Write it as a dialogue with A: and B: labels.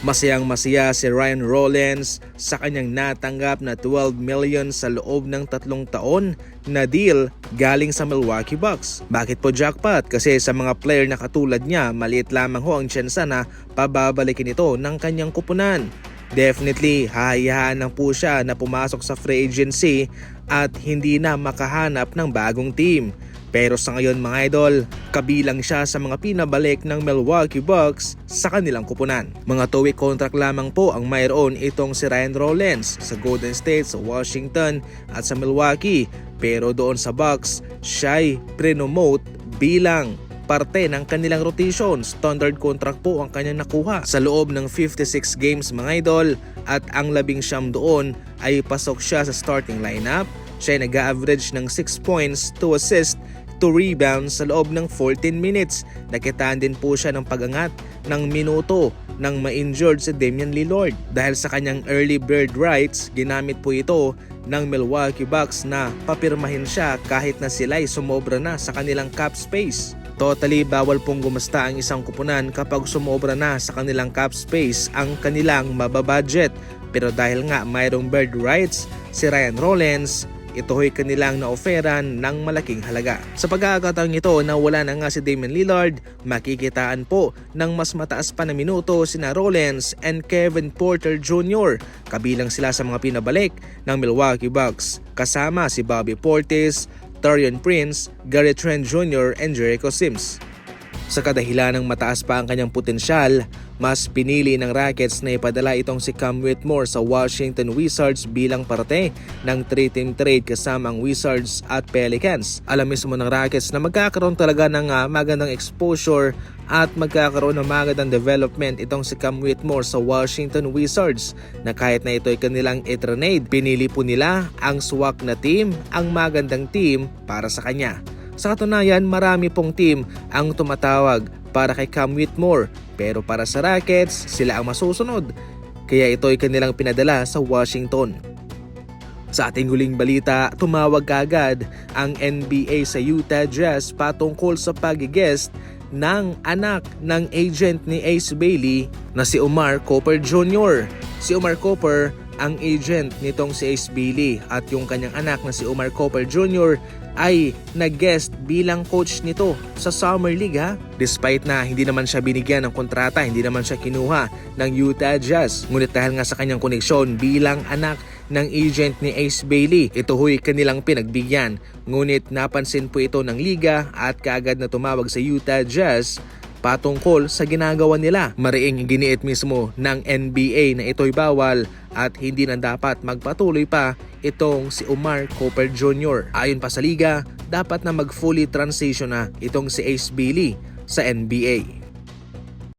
A: Masayang-masaya si Ryan Rollins sa kanyang natanggap na 12 million sa loob ng 3 taon na deal galing sa Milwaukee Bucks. Bakit po jackpot? Kasi sa mga player na katulad niya, maliit lamang ho ang tsansa na pababalikin ito ng kanyang kupunan. Definitely, hahayahan lang po siya na pumasok sa free agency at hindi na makahanap ng bagong team. Pero sa ngayon mga idol, kabilang siya sa mga pinabalik ng Milwaukee Bucks sa kanilang kupunan. Mga 2-week contract lamang po ang mayroon itong si Ryan Rollins sa Golden State, sa Washington at sa Milwaukee. Pero doon sa Bucks, siya'y prenomote bilang parte ng kanilang rotation. Standard contract po ang kanyang nakuha sa loob ng 56 games mga idol, at ang 19 doon ay pasok siya sa starting lineup. Siya ay nag-average ng 6 points, 2 assists, 2 rebounds sa loob ng 14 minutes. Nakitaan din po siya ng pag-angat ng minuto nang ma-injured si Damian Lillard. Dahil sa kanyang early bird rights, ginamit po ito ng Milwaukee Bucks na papirmahin siya kahit na sila'y sumobra na sa kanilang cap space. Totally bawal pong gumasta ang isang kupunan kapag sumobra na sa kanilang cap space ang kanilang mababudget. Pero dahil nga mayroong bird rights si Ryan Rollins, ito ay kanilang na-offeran ng malaking halaga. Sa pagkakataong ito na wala na nga si Damian Lillard, makikitaan po ng mas mataas pa na minuto sina Rollins and Kevin Porter Jr. Kabilang sila sa mga pinabalik ng Milwaukee Bucks, kasama si Bobby Portis, Taurean Prince, Gary Trent Jr. and Jericho Sims. Sa kadahilan ng mataas pa ang kanyang potensyal, mas pinili ng Rockets na ipadala itong si Cam Whitmore sa Washington Wizards bilang parte ng 3-team trade kasama ang Wizards at Pelicans. Alam mismo ng Rockets na magkakaroon talaga ng magandang exposure at magkakaroon ng magandang development itong si Cam Whitmore sa Washington Wizards, na kahit na ito ay kanilang i-trade, pinili po nila ang swak na team, ang magandang team para sa kanya. Sa katunayan, marami pong team ang tumatawag para kay Cam Whitmore, pero para sa Rockets, sila ang masusunod. Kaya ito ay kanilang pinadala sa Washington. Sa ating huling balita, tumawag kaagad ang NBA sa Utah Jazz patungkol sa pag-guest ng anak ng agent ni Ace Bailey na si Omar Cooper Jr. Si Omar Cooper ang agent nitong si Ace Bailey, at yung kanyang anak na si Omar Cooper Jr. ay nag-guest bilang coach nito sa Summer League Despite na hindi naman siya binigyan ng kontrata, hindi naman siya kinuha ng Utah Jazz. Ngunit dahil nga sa kanyang koneksyon bilang anak ng agent ni Ace Bailey, ito ho'y kanilang pinagbigyan. Ngunit napansin po ito ng liga at kaagad na tumawag sa Utah Jazz patungkol sa ginagawa nila. Mariing giniit mismo ng NBA na ito'y bawal at hindi na dapat magpatuloy pa itong si Omar Cooper Jr. Ayon pa sa liga, dapat na mag-fully transition na itong si Ace Bailey sa NBA.